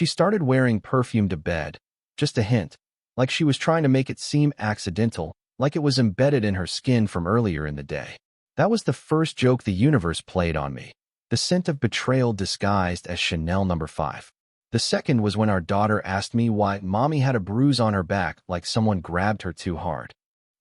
She started wearing perfume to bed, just a hint, like she was trying to make it seem accidental, like it was embedded in her skin from earlier in the day. That was the first joke the universe played on me. The scent of betrayal disguised as Chanel No. 5. The second was when our daughter asked me why Mommy had a bruise on her back like someone grabbed her too hard.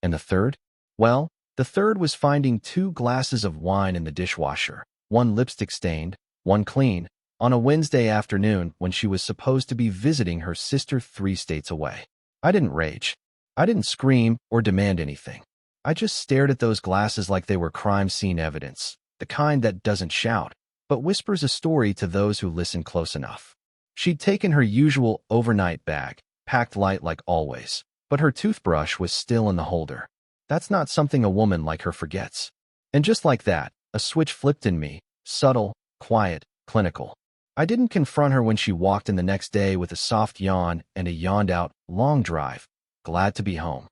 And the third? Well, the third was finding 2 glasses of wine in the dishwasher, one lipstick stained, one clean, on a Wednesday afternoon when she was supposed to be visiting her sister 3 states away. I didn't rage. I didn't scream or demand anything. I just stared at those glasses like they were crime scene evidence, the kind that doesn't shout, but whispers a story to those who listen close enough. She'd taken her usual overnight bag, packed light like always, but her toothbrush was still in the holder. That's not something a woman like her forgets. And just like that, a switch flipped in me, subtle, quiet, clinical. I didn't confront her when she walked in the next day with a soft yawn and a yawned-out, long drive, glad to be home.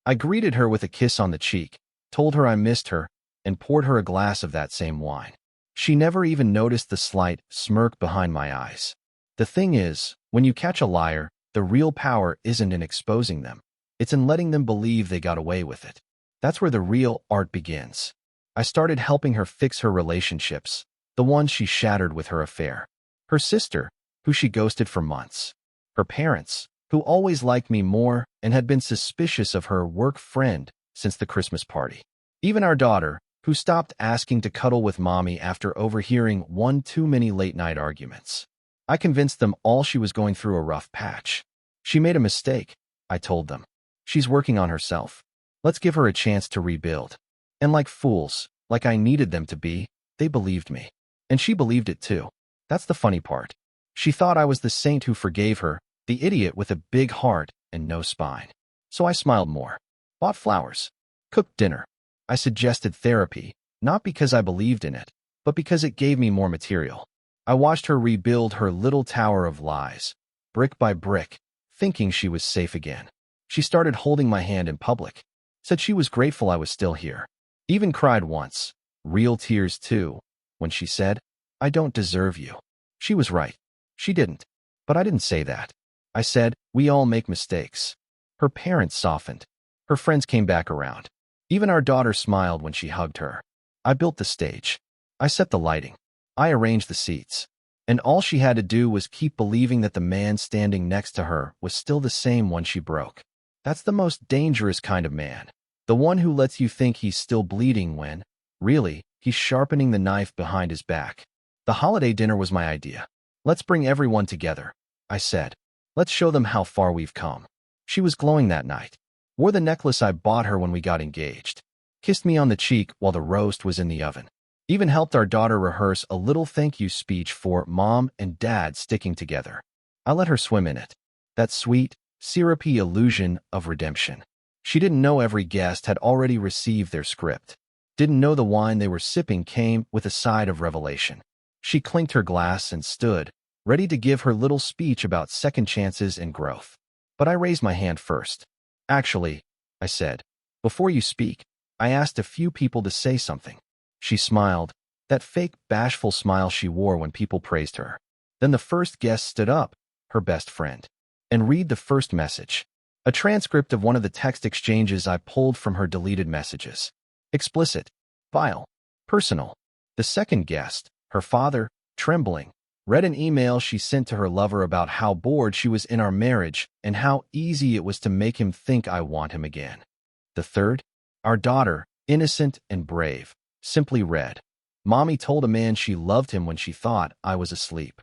I greeted her with a kiss on the cheek, told her I missed her, and poured her a glass of that same wine. She never even noticed the slight smirk behind my eyes. The thing is, when you catch a liar, the real power isn't in exposing them. It's in letting them believe they got away with it. That's where the real art begins. I started helping her fix her relationships, the ones she shattered with her affair. Her sister, who she ghosted for months. Her parents, who always liked me more and had been suspicious of her work friend since the Christmas party. Even our daughter, who stopped asking to cuddle with Mommy after overhearing one too many late-night arguments. I convinced them all she was going through a rough patch. She made a mistake, I told them. She's working on herself. Let's give her a chance to rebuild. And like fools, like I needed them to be, they believed me. And she believed it too. That's the funny part. She thought I was the saint who forgave her, the idiot with a big heart and no spine. So I smiled more. Bought flowers. Cooked dinner. I suggested therapy, not because I believed in it, but because it gave me more material. I watched her rebuild her little tower of lies, brick by brick, thinking she was safe again. She started holding my hand in public, said she was grateful I was still here. Even cried once, real tears too, when she said, "I don't deserve you." She was right. She didn't. But I didn't say that. I said, we all make mistakes. Her parents softened. Her friends came back around. Even our daughter smiled when she hugged her. I built the stage. I set the lighting. I arranged the seats. And all she had to do was keep believing that the man standing next to her was still the same one she broke. That's the most dangerous kind of man. The one who lets you think he's still bleeding when, really, he's sharpening the knife behind his back. The holiday dinner was my idea. Let's bring everyone together, I said. Let's show them how far we've come. She was glowing that night. Wore the necklace I bought her when we got engaged. Kissed me on the cheek while the roast was in the oven. Even helped our daughter rehearse a little thank you speech for Mom and Dad sticking together. I let her swim in it. That sweet, syrupy illusion of redemption. She didn't know every guest had already received their script. Didn't know the wine they were sipping came with a side of revelation. She clinked her glass and stood, ready to give her little speech about second chances and growth. But I raised my hand first. Actually, I said, before you speak, I asked a few people to say something. She smiled, that fake, bashful smile she wore when people praised her. Then the first guest stood up, her best friend, and read the first message. A transcript of one of the text exchanges I pulled from her deleted messages. Explicit, vile, personal. The second guest, her father, trembling, read an email she sent to her lover about how bored she was in our marriage and how easy it was to make him think I want him again. The third, our daughter, innocent and brave, simply read, Mommy told a man she loved him when she thought I was asleep.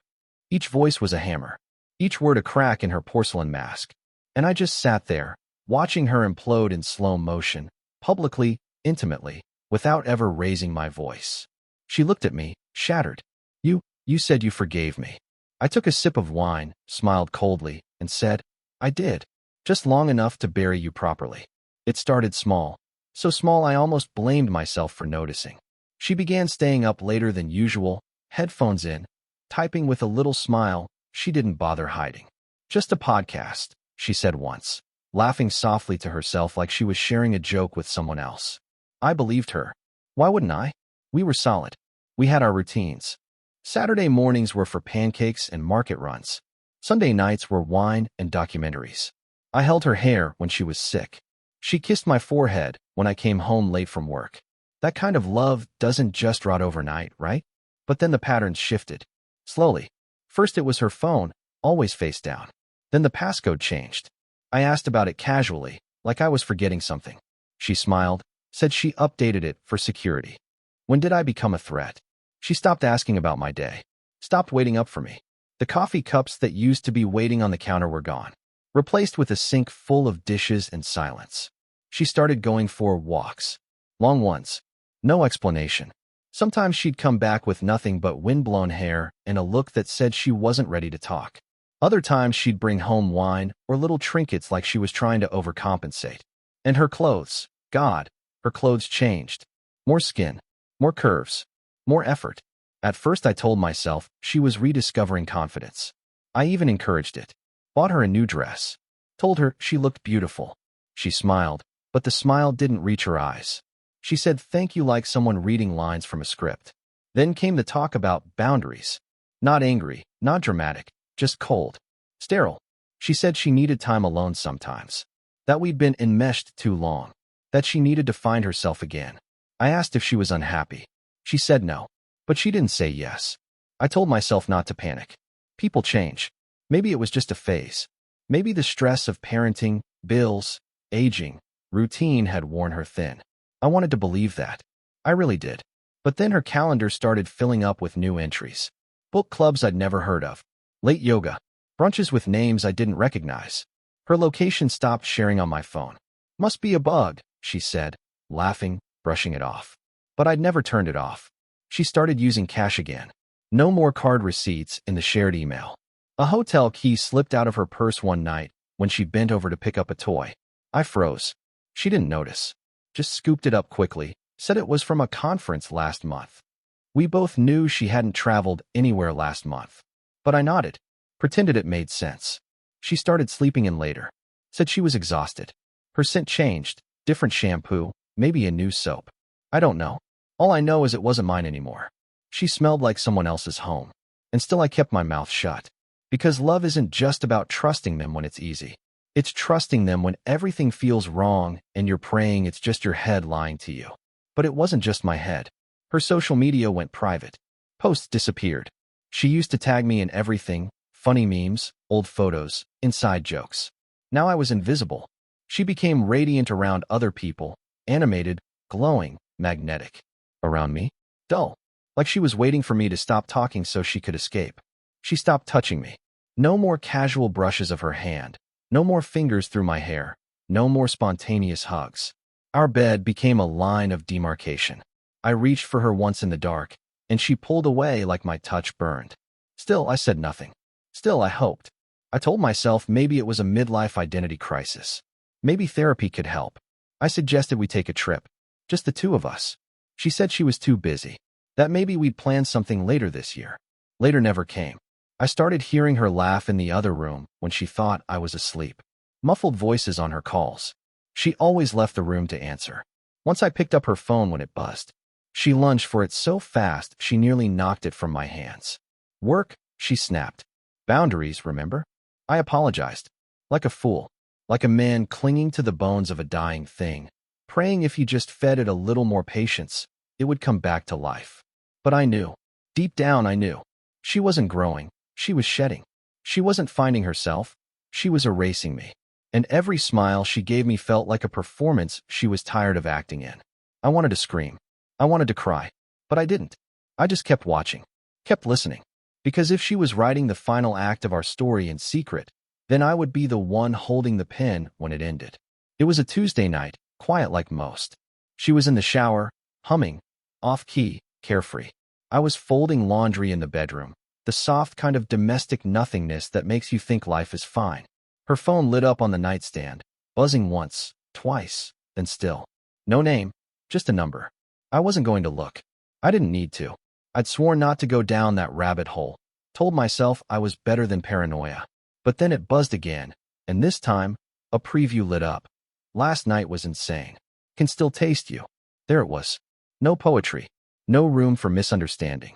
Each voice was a hammer, each word a crack in her porcelain mask. And I just sat there, watching her implode in slow motion, publicly, intimately, without ever raising my voice. She looked at me, shattered. You said you forgave me. I took a sip of wine, smiled coldly, and said, I did. Just long enough to bury you properly. It started small. So small I almost blamed myself for noticing. She began staying up later than usual, headphones in, typing with a little smile she didn't bother hiding. Just a podcast, she said once, laughing softly to herself like she was sharing a joke with someone else. I believed her. Why wouldn't I? We were solid. We had our routines. Saturday mornings were for pancakes and market runs. Sunday nights were wine and documentaries. I held her hair when she was sick. She kissed my forehead when I came home late from work. That kind of love doesn't just rot overnight, right? But then the patterns shifted. Slowly. First it was her phone, always face down. Then the passcode changed. I asked about it casually, like I was forgetting something. She smiled, said she updated it for security. When did I become a threat? She stopped asking about my day. Stopped waiting up for me. The coffee cups that used to be waiting on the counter were gone, replaced with a sink full of dishes and silence. She started going for walks. Long ones. No explanation. Sometimes she'd come back with nothing but windblown hair and a look that said she wasn't ready to talk. Other times she'd bring home wine or little trinkets like she was trying to overcompensate. And her clothes. God, her clothes changed. More skin. More curves. More effort. At first I told myself she was rediscovering confidence. I even encouraged it. Bought her a new dress. Told her she looked beautiful. She smiled, but the smile didn't reach her eyes. She said thank you like someone reading lines from a script. Then came the talk about boundaries. Not angry, not dramatic, just cold. Sterile. She said she needed time alone sometimes. That we'd been enmeshed too long. That she needed to find herself again. I asked if she was unhappy. She said no. But she didn't say yes. I told myself not to panic. People change. Maybe it was just a phase. Maybe the stress of parenting, bills, aging, routine had worn her thin. I wanted to believe that. I really did. But then her calendar started filling up with new entries. Book clubs I'd never heard of. Late yoga. Brunches with names I didn't recognize. Her location stopped sharing on my phone. Must be a bug, she said, laughing, brushing it off. But I'd never turned it off. She started using cash again. No more card receipts in the shared email. A hotel key slipped out of her purse one night when she bent over to pick up a toy. I froze. She didn't notice. Just scooped it up quickly, said it was from a conference last month. We both knew she hadn't traveled anywhere last month. But I nodded, pretended it made sense. She started sleeping in later. Said she was exhausted. Her scent changed, different shampoo, maybe a new soap. I don't know. All I know is it wasn't mine anymore. She smelled like someone else's home. And still I kept my mouth shut. Because love isn't just about trusting them when it's easy. It's trusting them when everything feels wrong and you're praying it's just your head lying to you. But it wasn't just my head. Her social media went private. Posts disappeared. She used to tag me in everything, funny memes, old photos, inside jokes. Now I was invisible. She became radiant around other people, animated, glowing, magnetic. Around me, dull. Like she was waiting for me to stop talking so she could escape. She stopped touching me. No more casual brushes of her hand. No more fingers through my hair. No more spontaneous hugs. Our bed became a line of demarcation. I reached for her once in the dark, and she pulled away like my touch burned. Still, I said nothing. Still, I hoped. I told myself maybe it was a midlife identity crisis. Maybe therapy could help. I suggested we take a trip. Just the two of us. She said she was too busy. That maybe we'd plan something later this year. Later never came. I started hearing her laugh in the other room when she thought I was asleep. Muffled voices on her calls. She always left the room to answer. Once I picked up her phone when it buzzed. She lunged for it so fast she nearly knocked it from my hands. Work, she snapped. Boundaries, remember? I apologized. Like a fool. Like a man clinging to the bones of a dying thing, praying if he just fed it a little more patience, it would come back to life. But I knew. Deep down I knew. She wasn't growing. She was shedding. She wasn't finding herself. She was erasing me. And every smile she gave me felt like a performance she was tired of acting in. I wanted to scream. I wanted to cry. But I didn't. I just kept watching. Kept listening. Because if she was writing the final act of our story in secret, then I would be the one holding the pen when it ended. It was a Tuesday night, quiet like most. She was in the shower, humming, off-key, carefree. I was folding laundry in the bedroom, the soft kind of domestic nothingness that makes you think life is fine. Her phone lit up on the nightstand, buzzing once, twice, then still. No name, just a number. I wasn't going to look. I didn't need to. I'd sworn not to go down that rabbit hole, told myself I was better than paranoia. But then it buzzed again, and this time, a preview lit up. Last night was insane. Can still taste you. There it was. No poetry. No room for misunderstanding.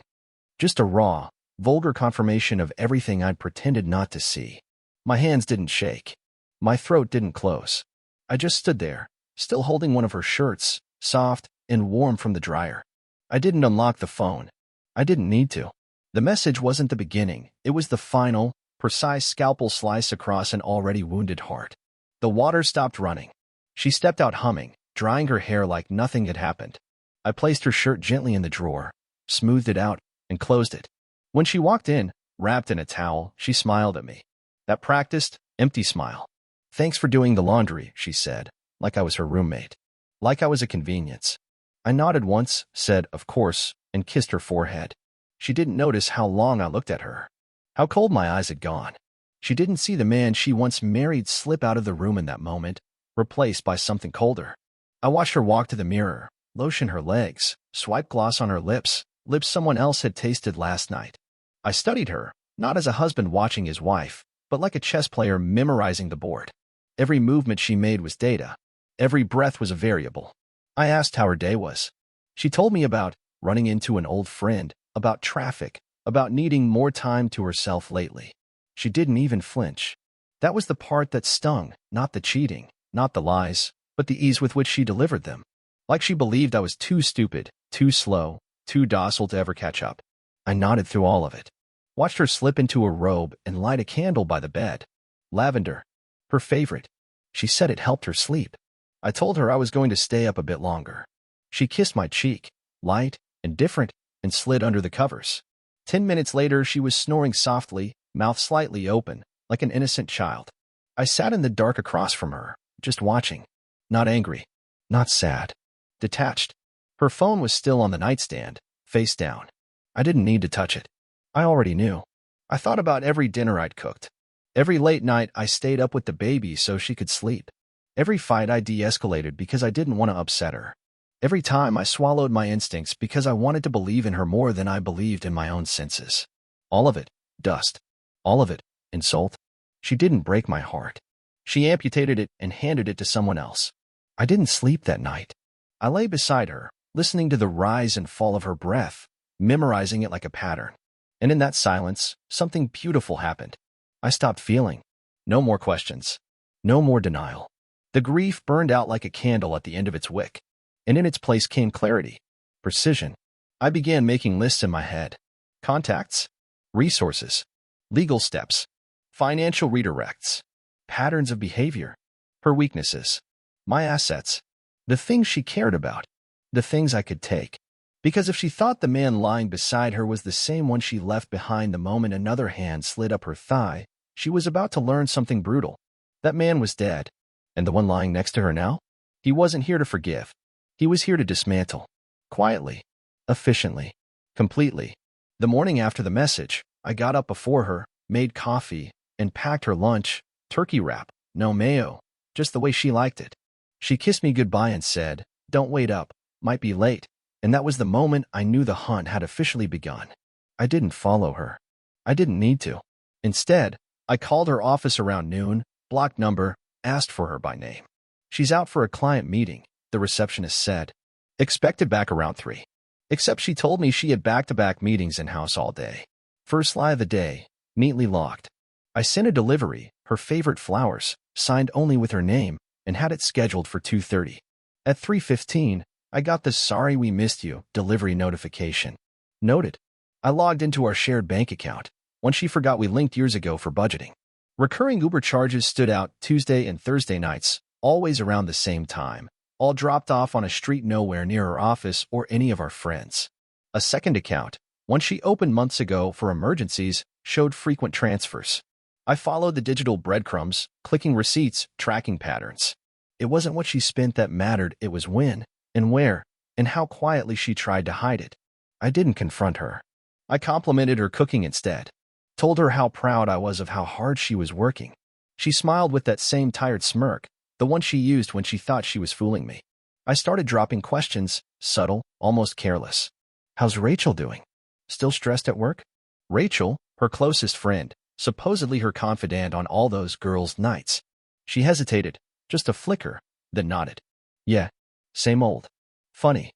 Just a raw, Vulgar confirmation of everything I'd pretended not to see. My hands didn't shake. My throat didn't close. I just stood there, still holding one of her shirts, soft and warm from the dryer. I didn't unlock the phone. I didn't need to. The message wasn't the beginning. It was the final, precise scalpel slice across an already wounded heart. The water stopped running. She stepped out humming, drying her hair like nothing had happened. I placed her shirt gently in the drawer, smoothed it out, and closed it. When she walked in, wrapped in a towel, she smiled at me. That practiced, empty smile. "Thanks for doing the laundry," she said, like I was her roommate. Like I was a convenience. I nodded once, said, "Of course," and kissed her forehead. She didn't notice how long I looked at her, how cold my eyes had gone. She didn't see the man she once married slip out of the room in that moment, replaced by something colder. I watched her walk to the mirror, lotion her legs, swipe gloss on her lips someone else had tasted last night. I studied her, not as a husband watching his wife, but like a chess player memorizing the board. Every movement she made was data. Every breath was a variable. I asked how her day was. She told me about running into an old friend, about traffic, about needing more time to herself lately. She didn't even flinch. That was the part that stung, not the cheating, not the lies, but the ease with which she delivered them. Like she believed I was too stupid, too slow, too docile to ever catch up. I nodded through all of it. Watched her slip into a robe and light a candle by the bed. Lavender. Her favorite. She said it helped her sleep. I told her I was going to stay up a bit longer. She kissed my cheek, light and different, and slid under the covers. 10 minutes later, she was snoring softly, mouth slightly open, like an innocent child. I sat in the dark across from her, just watching. Not angry. Not sad. Detached. Her phone was still on the nightstand, face down. I didn't need to touch it. I already knew. I thought about every dinner I'd cooked. Every late night I stayed up with the baby so she could sleep. Every fight I de-escalated because I didn't want to upset her. Every time I swallowed my instincts because I wanted to believe in her more than I believed in my own senses. All of it, dust. All of it, insult. She didn't break my heart. She amputated it and handed it to someone else. I didn't sleep that night. I lay beside her, listening to the rise and fall of her breath, memorizing it like a pattern. And in that silence, something beautiful happened. I stopped feeling. No more questions. No more denial. The grief burned out like a candle at the end of its wick, and in its place came clarity, precision. I began making lists in my head. Contacts, resources, legal steps, financial redirects, patterns of behavior, her weaknesses, my assets, the things she cared about, the things I could take. Because if she thought the man lying beside her was the same one she left behind the moment another hand slid up her thigh, she was about to learn something brutal. That man was dead. And the one lying next to her now? He wasn't here to forgive. He was here to dismantle. Quietly. Efficiently. Completely. The morning after the message, I got up before her, made coffee, and packed her lunch, turkey wrap, no mayo, just the way she liked it. She kissed me goodbye and said, "Don't wait up, might be late." And that was the moment I knew the hunt had officially begun. I didn't follow her. I didn't need to. Instead, I called her office around noon, blocked number, asked for her by name. "She's out for a client meeting," the receptionist said. "Expected back around 3. Except she told me she had back-to-back meetings in-house all day. First lie of the day, neatly locked. I sent a delivery, her favorite flowers, signed only with her name, and had it scheduled for 2:30. At 3:15, I got the "Sorry we missed you" delivery notification. Noted. I logged into our shared bank account, one she forgot we linked years ago for budgeting. Recurring Uber charges stood out Tuesday and Thursday nights, always around the same time, all dropped off on a street nowhere near her office or any of our friends. A second account, one she opened months ago for emergencies, showed frequent transfers. I followed the digital breadcrumbs, clicking receipts, tracking patterns. It wasn't what she spent that mattered, it was when, and where, and how quietly she tried to hide it. I didn't confront her. I complimented her cooking instead. Told her how proud I was of how hard she was working. She smiled with that same tired smirk, the one she used when she thought she was fooling me. I started dropping questions, subtle, almost careless. "How's Rachel doing? Still stressed at work?" Rachel, her closest friend, supposedly her confidant on all those girls' nights. She hesitated, just a flicker, then nodded. "Yeah, same old." Funny.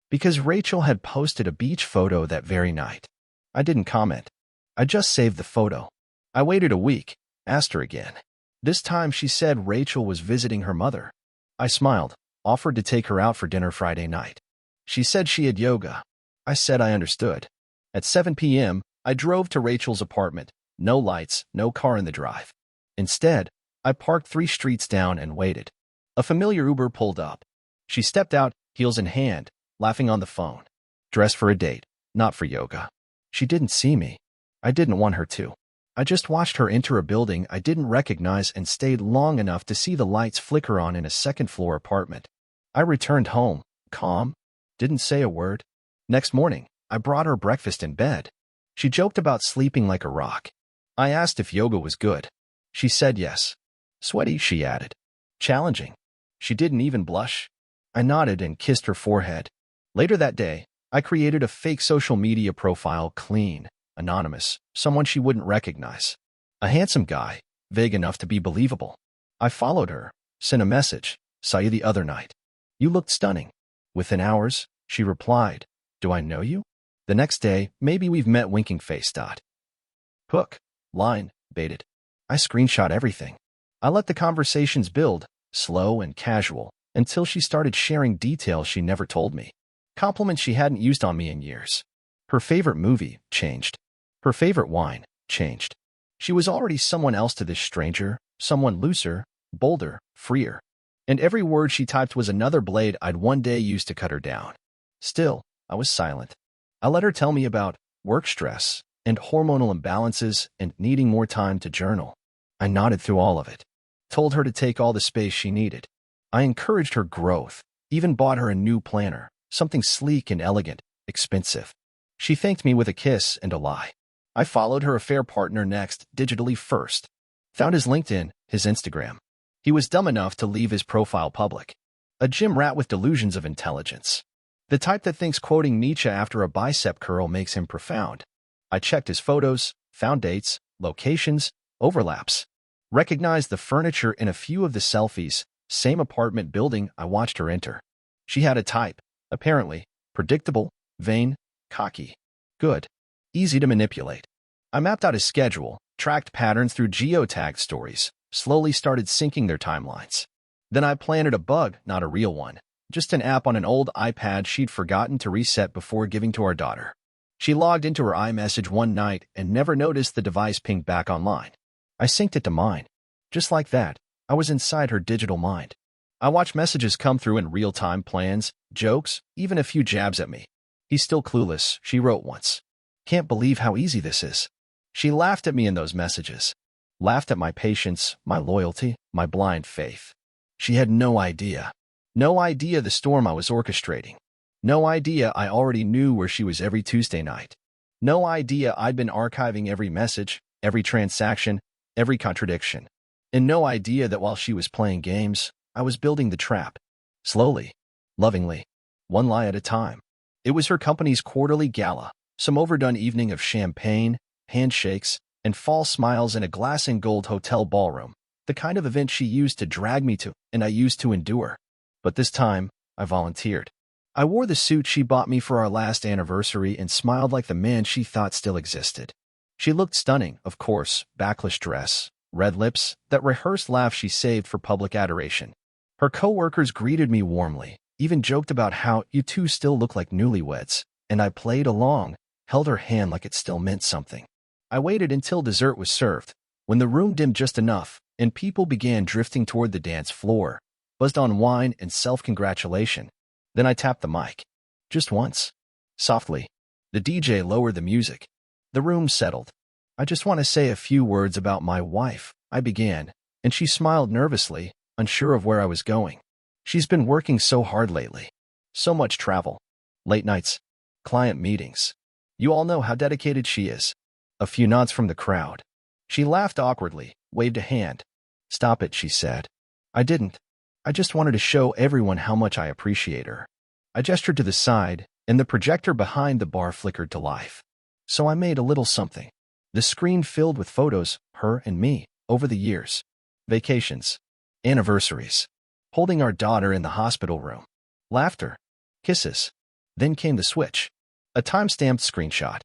Because Rachel had posted a beach photo that very night. I didn't comment. I just saved the photo. I waited a week, asked her again. This time she said Rachel was visiting her mother. I smiled, offered to take her out for dinner Friday night. She said she had yoga. I said I understood. At 7 p.m., I drove to Rachel's apartment. No lights, no car in the drive. Instead, I parked 3 streets down and waited. A familiar Uber pulled up. She stepped out, heels in hand, laughing on the phone. Dressed for a date, not for yoga. She didn't see me. I didn't want her to. I just watched her enter a building I didn't recognize and stayed long enough to see the lights flicker on in a second-floor apartment. I returned home, calm, didn't say a word. Next morning, I brought her breakfast in bed. She joked about sleeping like a rock. I asked if yoga was good. She said yes. Sweaty, she added. Challenging. She didn't even blush. I nodded and kissed her forehead. Later that day, I created a fake social media profile, clean, anonymous, someone she wouldn't recognize. A handsome guy, vague enough to be believable. I followed her, sent a message, saw you the other night. You looked stunning. Within hours, she replied, do I know you? The next day, maybe we've met, winking face. Hook, line, baited. I screenshot everything. I let the conversations build, slow and casual, until she started sharing details she never told me. Compliments she hadn't used on me in years. Her favorite movie changed. Her favorite wine changed. She was already someone else to this stranger, someone looser, bolder, freer. And every word she typed was another blade I'd one day use to cut her down. Still, I was silent. I let her tell me about work stress and hormonal imbalances and needing more time to journal. I nodded through all of it, told her to take all the space she needed. I encouraged her growth, even bought her a new planner, something sleek and elegant, expensive. She thanked me with a kiss and a lie. I followed her affair partner next, digitally first. Found his LinkedIn, his Instagram. He was dumb enough to leave his profile public. A gym rat with delusions of intelligence. The type that thinks quoting Nietzsche after a bicep curl makes him profound. I checked his photos, found dates, locations, overlaps. Recognized the furniture in a few of the selfies, same apartment building I watched her enter. She had a type, apparently, predictable, vain, cocky. Good. Easy to manipulate. I mapped out his schedule, tracked patterns through geotagged stories, slowly started syncing their timelines. Then I planted a bug, not a real one, just an app on an old iPad she'd forgotten to reset before giving to our daughter. She logged into her iMessage one night and never noticed the device pinged back online. I synced it to mine. Just like that, I was inside her digital mind. I watched messages come through in real time, plans, jokes, even a few jabs at me. He's still clueless, she wrote once. Can't believe how easy this is. She laughed at me in those messages. Laughed at my patience, my loyalty, my blind faith. She had no idea. No idea the storm I was orchestrating. No idea I already knew where she was every Tuesday night. No idea I'd been archiving every message, every transaction, every contradiction. And no idea that while she was playing games, I was building the trap. Slowly, lovingly, one lie at a time. It was her company's quarterly gala, some overdone evening of champagne, handshakes, and false smiles in a glass and gold hotel ballroom, the kind of event she used to drag me to and I used to endure. But this time, I volunteered. I wore the suit she bought me for our last anniversary and smiled like the man she thought still existed. She looked stunning, of course, backless dress, red lips, that rehearsed laugh she saved for public adoration. Her coworkers greeted me warmly, even joked about how you two still look like newlyweds, and I played along, held her hand like it still meant something. I waited until dessert was served, when the room dimmed just enough, and people began drifting toward the dance floor, buzzed on wine and self-congratulation. Then I tapped the mic. Just once. Softly. The DJ lowered the music. The room settled. I just want to say a few words about my wife, I began, and she smiled nervously, unsure of where I was going. She's been working so hard lately. So much travel. Late nights. Client meetings. You all know how dedicated she is. A few nods from the crowd. She laughed awkwardly, waved a hand. Stop it, she said. I didn't. I just wanted to show everyone how much I appreciate her. I gestured to the side, and the projector behind the bar flickered to life. So I made a little something. The screen filled with photos, her and me, over the years. Vacations. Anniversaries. Holding our daughter in the hospital room. Laughter. Kisses. Then came the switch. A time-stamped screenshot.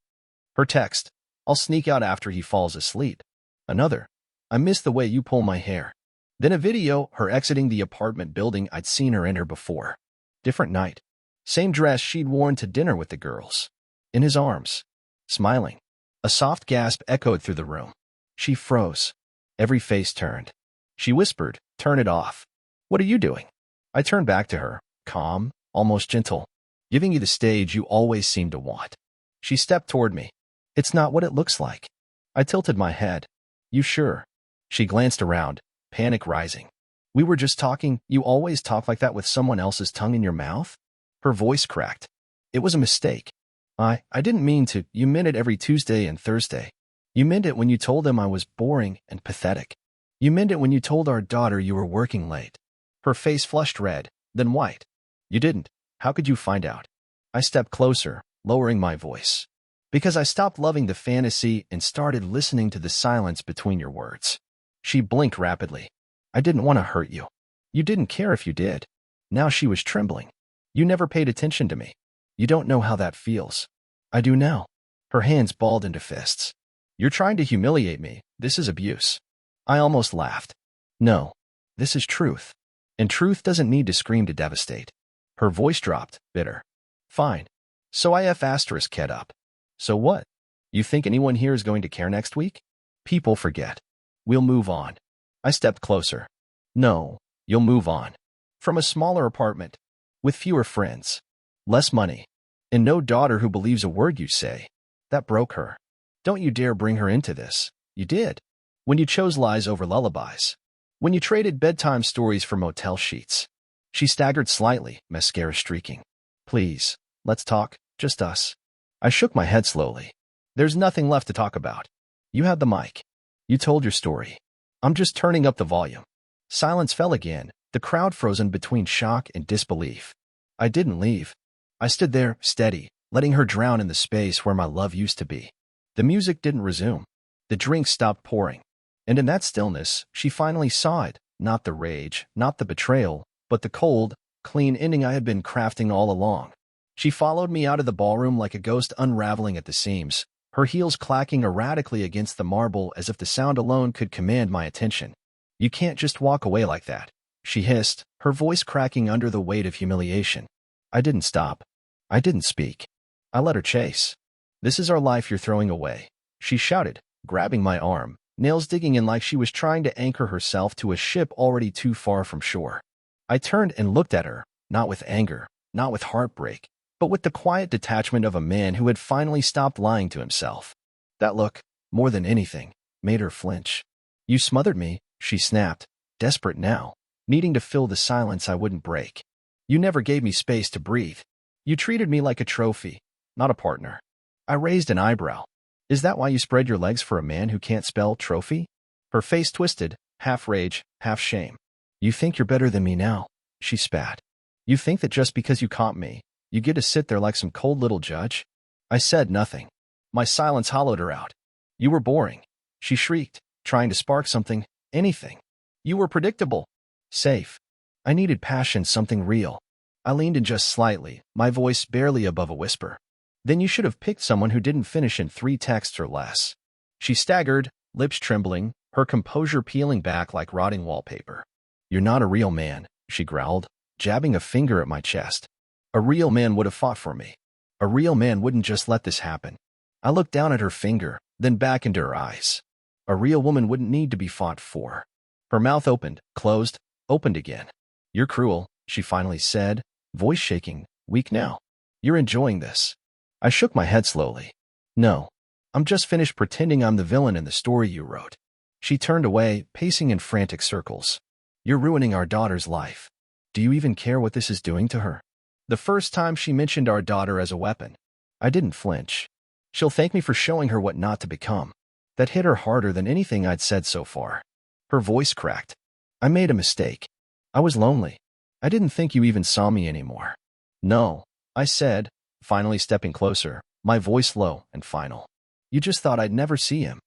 Her text. I'll sneak out after he falls asleep. Another. I miss the way you pull my hair. Then a video, her exiting the apartment building I'd seen her enter before. Different night. Same dress she'd worn to dinner with the girls. In his arms. Smiling. A soft gasp echoed through the room. She froze. Every face turned. She whispered, "Turn it off." "What are you doing?" I turned back to her, calm, almost gentle. "Giving you the stage you always seem to want." She stepped toward me. "It's not what it looks like." I tilted my head. "You sure?" She glanced around, panic rising. "We were just talking. You always talk like that with someone else's tongue in your mouth?" Her voice cracked. "It was a mistake. I didn't mean to. You meant it every Tuesday and Thursday. You meant it when you told them I was boring and pathetic. You meant it when you told our daughter you were working late." Her face flushed red, then white. "You didn't. How could you find out?" I stepped closer, lowering my voice. "Because I stopped loving the fantasy and started listening to the silence between your words." She blinked rapidly. "I didn't want to hurt you. You didn't care if you did." Now she was trembling. "You never paid attention to me. You don't know how that feels." "I do now." Her hands balled into fists. "You're trying to humiliate me. This is abuse." I almost laughed. "No. This is truth. And truth doesn't need to scream to devastate." Her voice dropped, bitter. "Fine. So if asterisk head up. So what? You think anyone here is going to care next week? People forget. We'll move on." I stepped closer. "No, you'll move on. From a smaller apartment. With fewer friends. Less money. And no daughter who believes a word you say." That broke her. "Don't you dare bring her into this. You did. When you chose lies over lullabies. When you traded bedtime stories for motel sheets." She staggered slightly, mascara streaking. "Please, let's talk, just us." I shook my head slowly. "There's nothing left to talk about. You had the mic. You told your story. I'm just turning up the volume." Silence fell again, the crowd frozen between shock and disbelief. I didn't leave. I stood there, steady, letting her drown in the space where my love used to be. The music didn't resume. The drinks stopped pouring. And in that stillness, she finally saw it, not the rage, not the betrayal, but the cold, clean ending I had been crafting all along. She followed me out of the ballroom like a ghost unraveling at the seams, her heels clacking erratically against the marble as if the sound alone could command my attention. "You can't just walk away like that," she hissed, her voice cracking under the weight of humiliation. I didn't stop. I didn't speak. I let her chase. "This is our life you're throwing away," she shouted, grabbing my arm, nails digging in like she was trying to anchor herself to a ship already too far from shore. I turned and looked at her, not with anger, not with heartbreak, but with the quiet detachment of a man who had finally stopped lying to himself. That look, more than anything, made her flinch. "You smothered me," she snapped, desperate now, needing to fill the silence I wouldn't break. "You never gave me space to breathe. You treated me like a trophy, not a partner." I raised an eyebrow. "Is that why you spread your legs for a man who can't spell trophy?" Her face twisted, half rage, half shame. "You think you're better than me now," she spat. "You think that just because you caught me, you get to sit there like some cold little judge?" I said nothing. My silence hollowed her out. "You were boring," she shrieked, trying to spark something, anything. "You were predictable. Safe. I needed passion, something real." I leaned in just slightly, my voice barely above a whisper. "Then you should have picked someone who didn't finish in 3 texts or less." She staggered, lips trembling, her composure peeling back like rotting wallpaper. "You're not a real man," she growled, jabbing a finger at my chest. "A real man would have fought for me. A real man wouldn't just let this happen." I looked down at her finger, then back into her eyes. "A real woman wouldn't need to be fought for." Her mouth opened, closed, opened again. "You're cruel," she finally said, voice shaking, weak now. "You're enjoying this." I shook my head slowly. "No. I'm just finished pretending I'm the villain in the story you wrote." She turned away, pacing in frantic circles. "You're ruining our daughter's life. Do you even care what this is doing to her?" The first time she mentioned our daughter as a weapon, I didn't flinch. "She'll thank me for showing her what not to become." That hit her harder than anything I'd said so far. Her voice cracked. "I made a mistake. I was lonely. I didn't think you even saw me anymore." "No," I said, finally stepping closer, my voice low and final. "You just thought I'd never see him."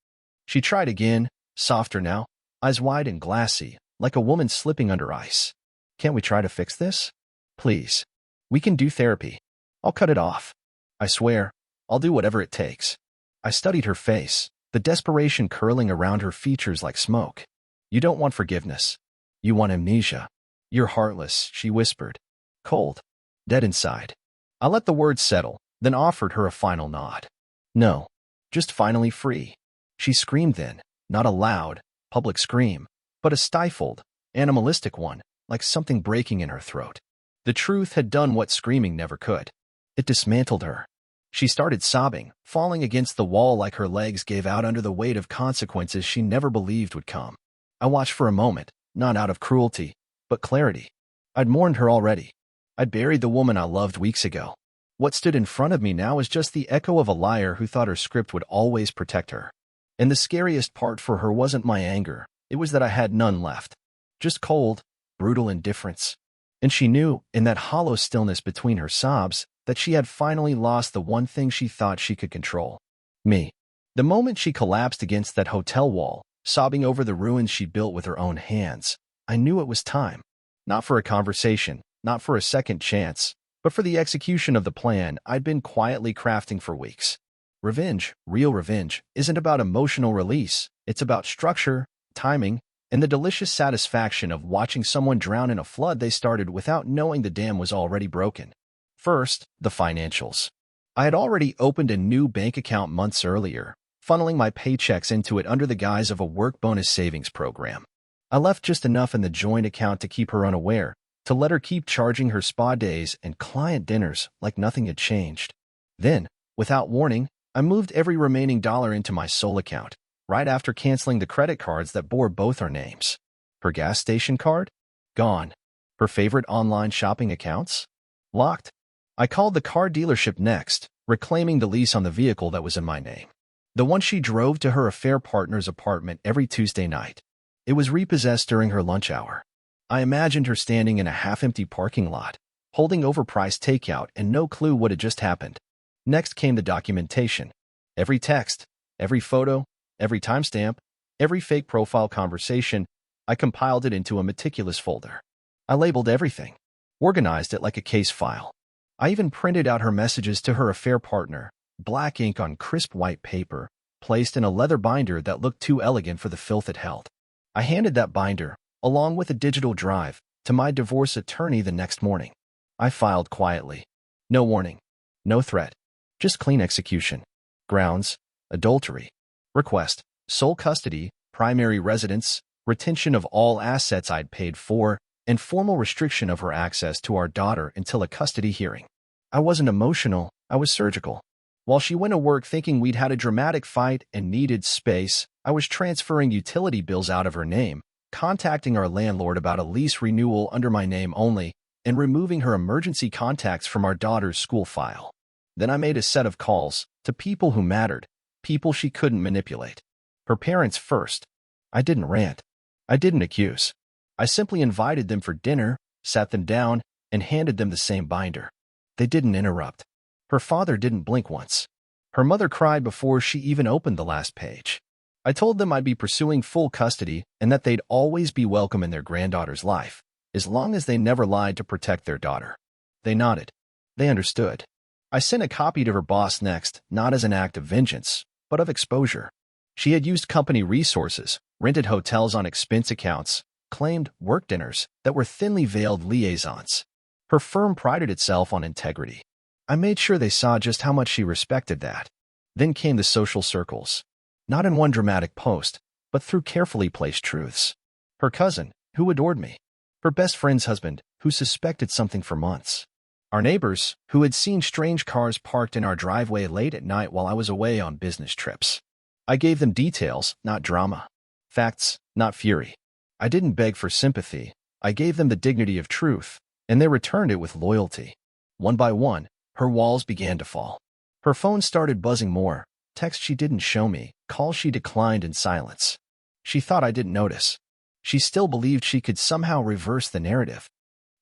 She tried again, softer now, eyes wide and glassy, like a woman slipping under ice. "Can't we try to fix this? Please. We can do therapy. I'll cut it off. I swear, I'll do whatever it takes." I studied her face, the desperation curling around her features like smoke. You don't want forgiveness. You want amnesia. You're heartless, she whispered. Cold. Dead inside. I let the words settle, then offered her a final nod. No. Just finally free. She screamed then, not a loud, public scream, but a stifled, animalistic one, like something breaking in her throat. The truth had done what screaming never could. It dismantled her. She started sobbing, falling against the wall like her legs gave out under the weight of consequences she never believed would come. I watched for a moment, not out of cruelty, but clarity. I'd mourned her already. I'd buried the woman I loved weeks ago. What stood in front of me now was just the echo of a liar who thought her script would always protect her. And the scariest part for her wasn't my anger, it was that I had none left. Just cold, brutal indifference. And she knew, in that hollow stillness between her sobs, that she had finally lost the one thing she thought she could control. Me. The moment she collapsed against that hotel wall, sobbing over the ruins she built with her own hands, I knew it was time. Not for a conversation, not for a second chance, but for the execution of the plan I'd been quietly crafting for weeks. Revenge, real revenge, isn't about emotional release. It's about structure, timing, and the delicious satisfaction of watching someone drown in a flood they started without knowing the dam was already broken. First, the financials. I had already opened a new bank account months earlier, funneling my paychecks into it under the guise of a work bonus savings program. I left just enough in the joint account to keep her unaware, to let her keep charging her spa days and client dinners like nothing had changed. Then, without warning, I moved every remaining dollar into my sole account, right after canceling the credit cards that bore both our names. Her gas station card? Gone. Her favorite online shopping accounts? Locked. I called the car dealership next, reclaiming the lease on the vehicle that was in my name. The one she drove to her affair partner's apartment every Tuesday night. It was repossessed during her lunch hour. I imagined her standing in a half-empty parking lot, holding overpriced takeout and no clue what had just happened. Next came the documentation. Every text, every photo, every timestamp, every fake profile conversation, I compiled it into a meticulous folder. I labeled everything, organized it like a case file. I even printed out her messages to her affair partner, black ink on crisp white paper, placed in a leather binder that looked too elegant for the filth it held. I handed that binder, along with a digital drive, to my divorce attorney the next morning. I filed quietly. No warning. No threat. Just clean execution. Grounds: adultery. Request: sole custody, primary residence, retention of all assets I'd paid for, and formal restriction of her access to our daughter until a custody hearing. I wasn't emotional, I was surgical. While she went to work thinking we'd had a dramatic fight and needed space, I was transferring utility bills out of her name, contacting our landlord about a lease renewal under my name only, and removing her emergency contacts from our daughter's school file. Then I made a set of calls to people who mattered, people she couldn't manipulate. Her parents first. I didn't rant. I didn't accuse. I simply invited them for dinner, sat them down, and handed them the same binder. They didn't interrupt. Her father didn't blink once. Her mother cried before she even opened the last page. I told them I'd be pursuing full custody and that they'd always be welcome in their granddaughter's life, as long as they never lied to protect their daughter. They nodded. They understood. I sent a copy to her boss next, not as an act of vengeance, but of exposure. She had used company resources, rented hotels on expense accounts, claimed work dinners that were thinly veiled liaisons. Her firm prided itself on integrity. I made sure they saw just how much she respected that. Then came the social circles. Not in one dramatic post, but through carefully placed truths. Her cousin, who adored me. Her best friend's husband, who suspected something for months. Our neighbors, who had seen strange cars parked in our driveway late at night while I was away on business trips. I gave them details, not drama. Facts, not fury. I didn't beg for sympathy. I gave them the dignity of truth, and they returned it with loyalty. One by one, her walls began to fall. Her phone started buzzing more, texts she didn't show me, calls she declined in silence. She thought I didn't notice. She still believed she could somehow reverse the narrative.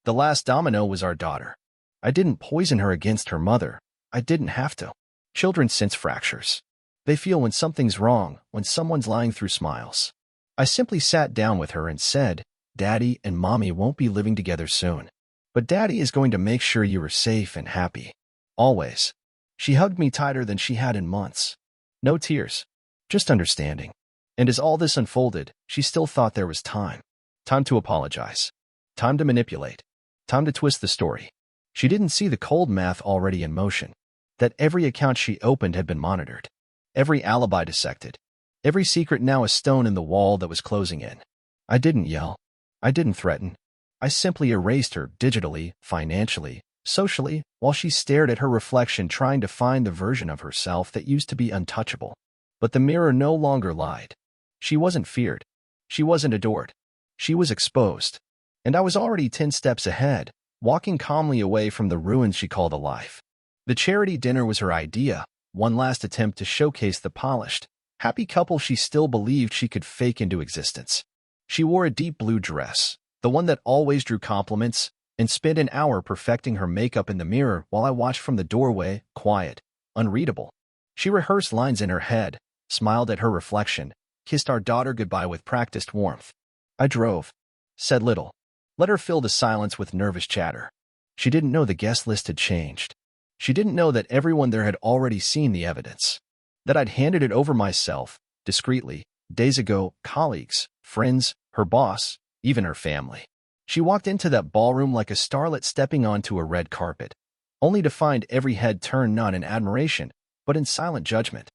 The last domino was our daughter. I didn't poison her against her mother. I didn't have to. Children sense fractures. They feel when something's wrong, when someone's lying through smiles. I simply sat down with her and said, Daddy and Mommy won't be living together soon. But Daddy is going to make sure you are safe and happy. Always. She hugged me tighter than she had in months. No tears. Just understanding. And as all this unfolded, she still thought there was time. Time to apologize. Time to manipulate. Time to twist the story. She didn't see the cold math already in motion. That every account she opened had been monitored. Every alibi dissected. Every secret now a stone in the wall that was closing in. I didn't yell. I didn't threaten. I simply erased her digitally, financially, socially, while she stared at her reflection trying to find the version of herself that used to be untouchable. But the mirror no longer lied. She wasn't feared. She wasn't adored. She was exposed. And I was already 10 steps ahead, walking calmly away from the ruins she called alive. The charity dinner was her idea, one last attempt to showcase the polished, happy couple she still believed she could fake into existence. She wore a deep blue dress, the one that always drew compliments, and spent an hour perfecting her makeup in the mirror while I watched from the doorway, quiet, unreadable. She rehearsed lines in her head, smiled at her reflection, kissed our daughter goodbye with practiced warmth. I drove, said little, let her fill the silence with nervous chatter. She didn't know the guest list had changed. She didn't know that everyone there had already seen the evidence, that I'd handed it over myself, discreetly, days ago, colleagues, friends, her boss, even her family. She walked into that ballroom like a starlet stepping onto a red carpet, only to find every head turned not in admiration, but in silent judgment.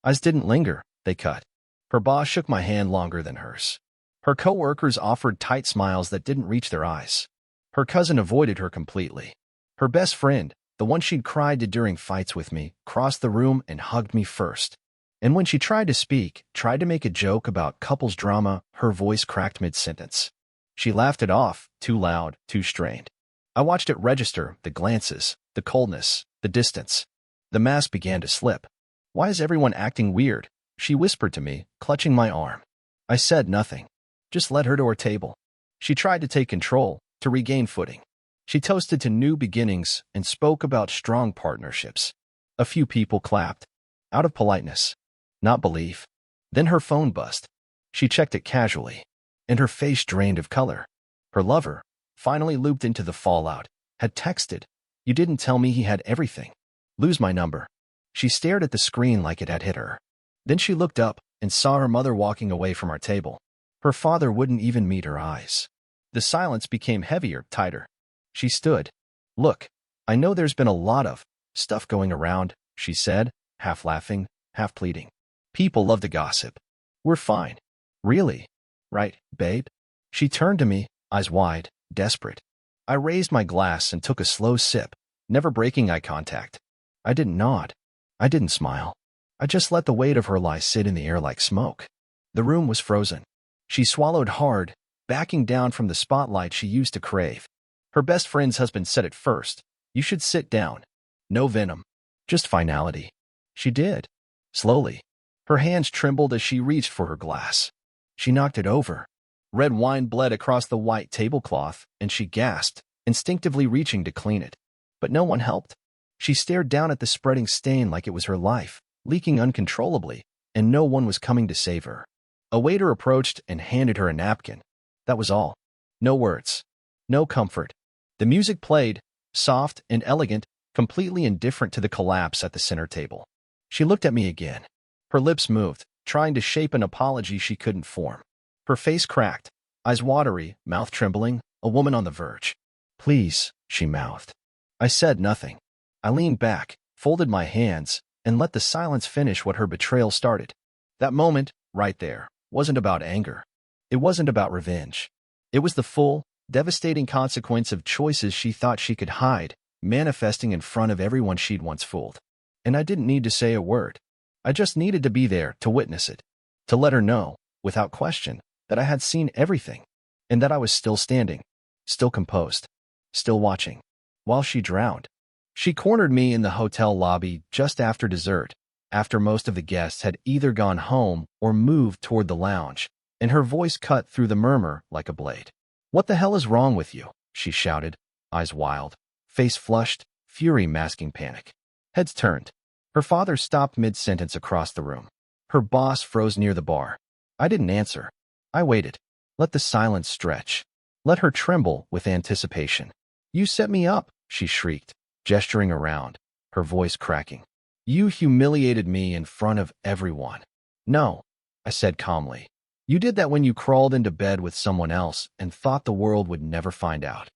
Eyes didn't linger, they cut. Her boss shook my hand longer than hers. Her coworkers offered tight smiles that didn't reach their eyes. Her cousin avoided her completely. Her best friend, the one she'd cried to during fights with me, crossed the room and hugged me first. And when she tried to speak, tried to make a joke about couples drama, her voice cracked mid-sentence. She laughed it off, too loud, too strained. I watched it register, the glances, the coldness, the distance. The mask began to slip. Why is everyone acting weird? She whispered to me, clutching my arm. I said nothing. Just led her to her table. She tried to take control, to regain footing. She toasted to new beginnings and spoke about strong partnerships. A few people clapped. Out of politeness. Not belief. Then her phone buzzed. She checked it casually, and her face drained of color. Her lover, finally looped into the fallout, had texted. You didn't tell me he had everything. Lose my number. She stared at the screen like it had hit her. Then she looked up and saw her mother walking away from our table. Her father wouldn't even meet her eyes. The silence became heavier, tighter. She stood. Look, I know there's been a lot of stuff going around, she said, half laughing, half pleading. People love to gossip. We're fine. Really? Right, babe? She turned to me, eyes wide, desperate. I raised my glass and took a slow sip, never breaking eye contact. I didn't nod. I didn't smile. I just let the weight of her lie sit in the air like smoke. The room was frozen. She swallowed hard, backing down from the spotlight she used to crave. Her best friend's husband said it first. You should sit down. No venom. Just finality. She did. Slowly. Her hands trembled as she reached for her glass. She knocked it over. Red wine bled across the white tablecloth, and she gasped, instinctively reaching to clean it. But no one helped. She stared down at the spreading stain like it was her life, leaking uncontrollably, and no one was coming to save her. A waiter approached and handed her a napkin. That was all. No words. No comfort. The music played, soft and elegant, completely indifferent to the collapse at the center table. She looked at me again. Her lips moved, trying to shape an apology she couldn't form. Her face cracked, eyes watery, mouth trembling, a woman on the verge. Please, she mouthed. I said nothing. I leaned back, folded my hands, and let the silence finish what her betrayal started. That moment, right there, wasn't about anger. It wasn't about revenge. It was the full, devastating consequence of choices she thought she could hide, manifesting in front of everyone she'd once fooled. And I didn't need to say a word. I just needed to be there to witness it, to let her know, without question, that I had seen everything, and that I was still standing, still composed, still watching, while she drowned. She cornered me in the hotel lobby just after dessert, after most of the guests had either gone home or moved toward the lounge, and her voice cut through the murmur like a blade. What the hell is wrong with you? She shouted, eyes wild, face flushed, fury masking panic. Heads turned. Her father stopped mid-sentence across the room. Her boss froze near the bar. I didn't answer. I waited. Let the silence stretch. Let her tremble with anticipation. You set me up, she shrieked, gesturing around, her voice cracking. You humiliated me in front of everyone. No, I said calmly. You did that when you crawled into bed with someone else and thought the world would never find out.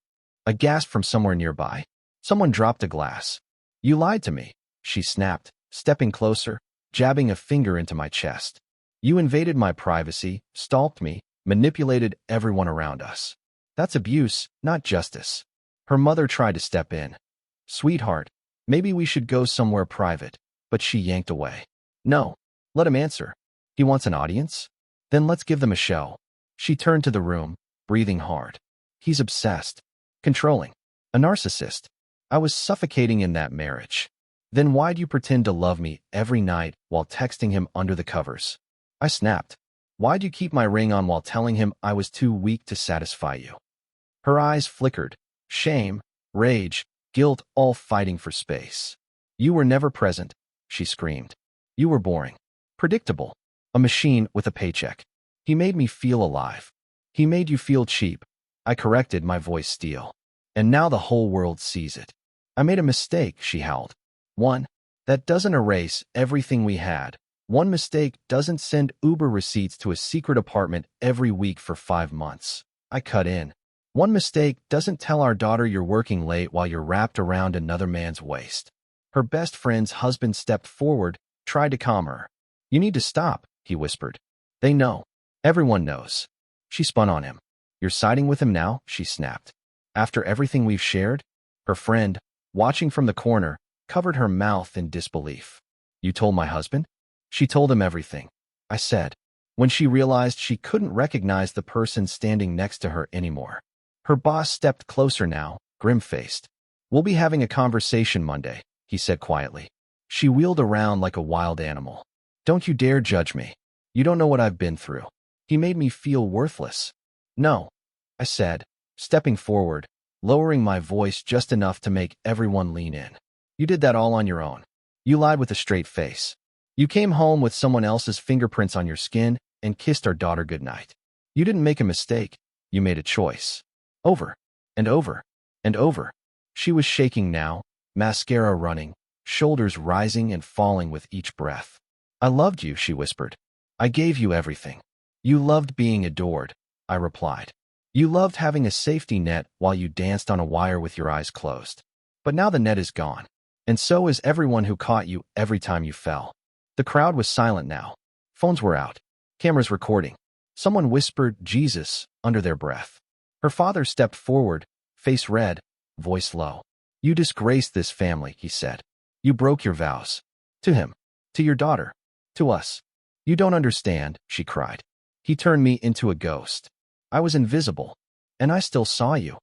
A gasp from somewhere nearby. Someone dropped a glass. You lied to me, she snapped, stepping closer, jabbing a finger into my chest. You invaded my privacy, stalked me, manipulated everyone around us. That's abuse, not justice. Her mother tried to step in. Sweetheart, maybe we should go somewhere private, but she yanked away. No, let him answer. He wants an audience? Then let's give them a show. She turned to the room, breathing hard. He's obsessed, controlling, a narcissist. I was suffocating in that marriage. Then why'd you pretend to love me every night while texting him under the covers? I snapped. Why'd you keep my ring on while telling him I was too weak to satisfy you? Her eyes flickered. Shame, rage, guilt, all fighting for space. You were never present, she screamed. You were boring. Predictable. A machine with a paycheck. He made me feel alive. He made you feel cheap. I corrected, my voice steel. And now the whole world sees it. I made a mistake, she howled. One. That doesn't erase everything we had. One mistake doesn't send Uber receipts to a secret apartment every week for 5 months. I cut in. One mistake doesn't tell our daughter you're working late while you're wrapped around another man's waist. Her best friend's husband stepped forward, tried to calm her. You need to stop, he whispered. They know. Everyone knows. She spun on him. You're siding with him now, she snapped. After everything we've shared? Her friend, watching from the corner, covered her mouth in disbelief. You told my husband? She told him everything, I said, when she realized she couldn't recognize the person standing next to her anymore. Her boss stepped closer now, grim-faced. We'll be having a conversation Monday, he said quietly. She wheeled around like a wild animal. Don't you dare judge me. You don't know what I've been through. He made me feel worthless. No, I said, stepping forward, lowering my voice just enough to make everyone lean in. You did that all on your own. You lied with a straight face. You came home with someone else's fingerprints on your skin and kissed our daughter goodnight. You didn't make a mistake. You made a choice. Over and over and over. She was shaking now, mascara running, shoulders rising and falling with each breath. I loved you, she whispered. I gave you everything. You loved being adored, I replied. You loved having a safety net while you danced on a wire with your eyes closed. But now the net is gone. And so is everyone who caught you every time you fell. The crowd was silent now. Phones were out. Cameras recording. Someone whispered Jesus under their breath. Her father stepped forward, face red, voice low. You disgraced this family, he said. You broke your vows. To him. To your daughter. To us. You don't understand, she cried. He turned me into a ghost. I was invisible. And I still saw you.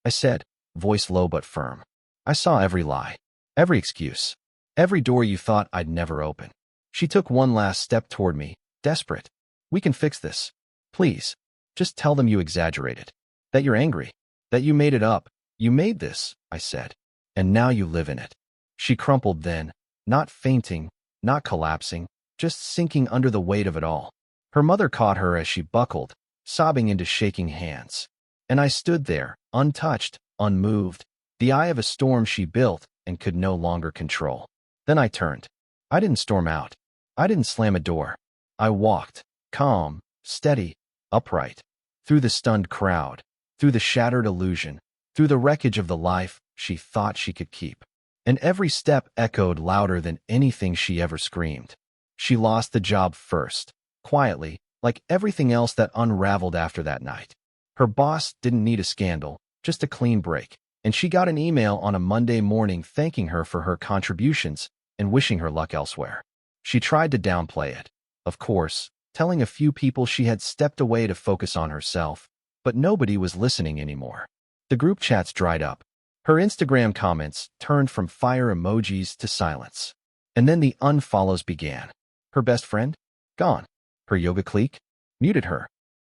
I said, voice low but firm. I saw every lie. Every excuse. Every door you thought I'd never open. She took one last step toward me, desperate. We can fix this. Please. Just tell them you exaggerated. That you're angry. That you made it up. You made this, I said. And now you live in it. She crumpled then, not fainting, not collapsing, just sinking under the weight of it all. Her mother caught her as she buckled, sobbing into shaking hands. And I stood there, untouched, unmoved, the eye of a storm she built and could no longer control. Then I turned. I didn't storm out. I didn't slam a door. I walked, calm, steady, upright, through the stunned crowd, through the shattered illusion, through the wreckage of the life she thought she could keep. And every step echoed louder than anything she ever screamed. She lost the job first, quietly, like everything else that unraveled after that night. Her boss didn't need a scandal, just a clean break, and she got an email on a Monday morning thanking her for her contributions and wishing her luck elsewhere. She tried to downplay it, of course, telling a few people she had stepped away to focus on herself, but nobody was listening anymore. The group chats dried up. Her Instagram comments turned from fire emojis to silence. And then the unfollows began. Her best friend? Gone. Her yoga clique? Muted her.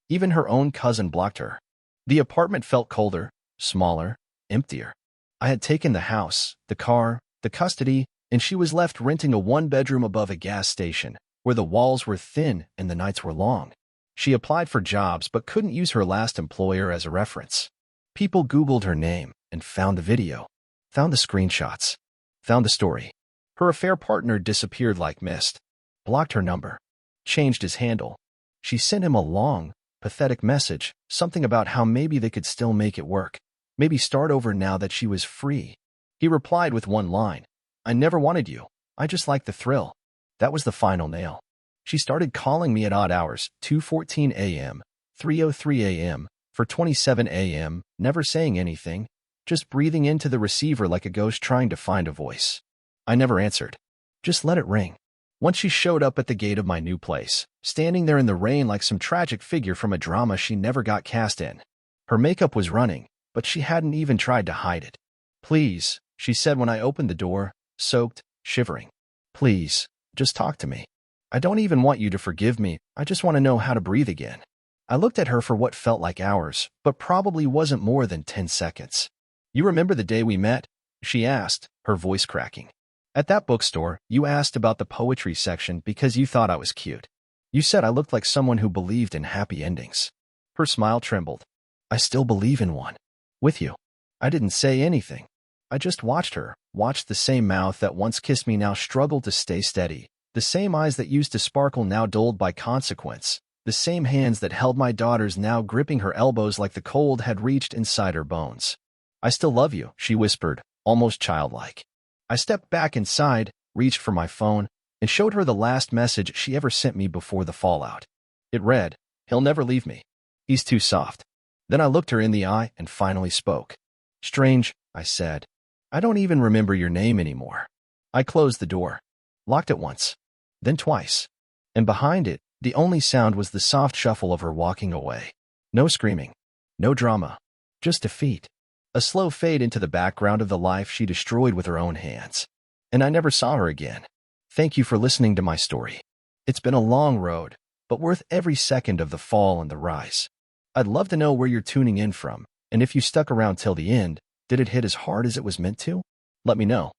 Even her own cousin blocked her. The apartment felt colder, smaller, emptier. I had taken the house, the car, the custody, and she was left renting a one-bedroom above a gas station, where the walls were thin and the nights were long. She applied for jobs but couldn't use her last employer as a reference. People Googled her name and found the video, found the screenshots, found the story. Her affair partner disappeared like mist, blocked her number, changed his handle. She sent him a long, pathetic message, something about how maybe they could still make it work, maybe start over now that she was free. He replied with one line, "I never wanted you. I just liked the thrill." That was the final nail. She started calling me at odd hours, 2:14 a.m., 3:03 a.m., 4:27 a.m., never saying anything, just breathing into the receiver like a ghost trying to find a voice. I never answered. Just let it ring. Once she showed up at the gate of my new place, standing there in the rain like some tragic figure from a drama she never got cast in. Her makeup was running, but she hadn't even tried to hide it. "Please," she said when I opened the door, soaked, shivering. "Please, just talk to me. I don't even want you to forgive me, I just want to know how to breathe again." I looked at her for what felt like hours, but probably wasn't more than 10 seconds. "You remember the day we met?" she asked, her voice cracking. "At that bookstore, you asked about the poetry section because you thought I was cute. You said I looked like someone who believed in happy endings." Her smile trembled. "I still believe in one. With you." I didn't say anything. I just watched her, watched the same mouth that once kissed me now struggle to stay steady, the same eyes that used to sparkle now dulled by consequence, the same hands that held my daughter's now gripping her elbows like the cold had reached inside her bones. "I still love you," she whispered, almost childlike. I stepped back inside, reached for my phone, and showed her the last message she ever sent me before the fallout. It read, "He'll never leave me. He's too soft." Then I looked her in the eye and finally spoke. "Strange," I said. "I don't even remember your name anymore." I closed the door, locked it once, then twice, and behind it, the only sound was the soft shuffle of her walking away. No screaming, no drama, just defeat. A slow fade into the background of the life she destroyed with her own hands. And I never saw her again. Thank you for listening to my story. It's been a long road, but worth every second of the fall and the rise. I'd love to know where you're tuning in from, and if you stuck around till the end, did it hit as hard as it was meant to? Let me know.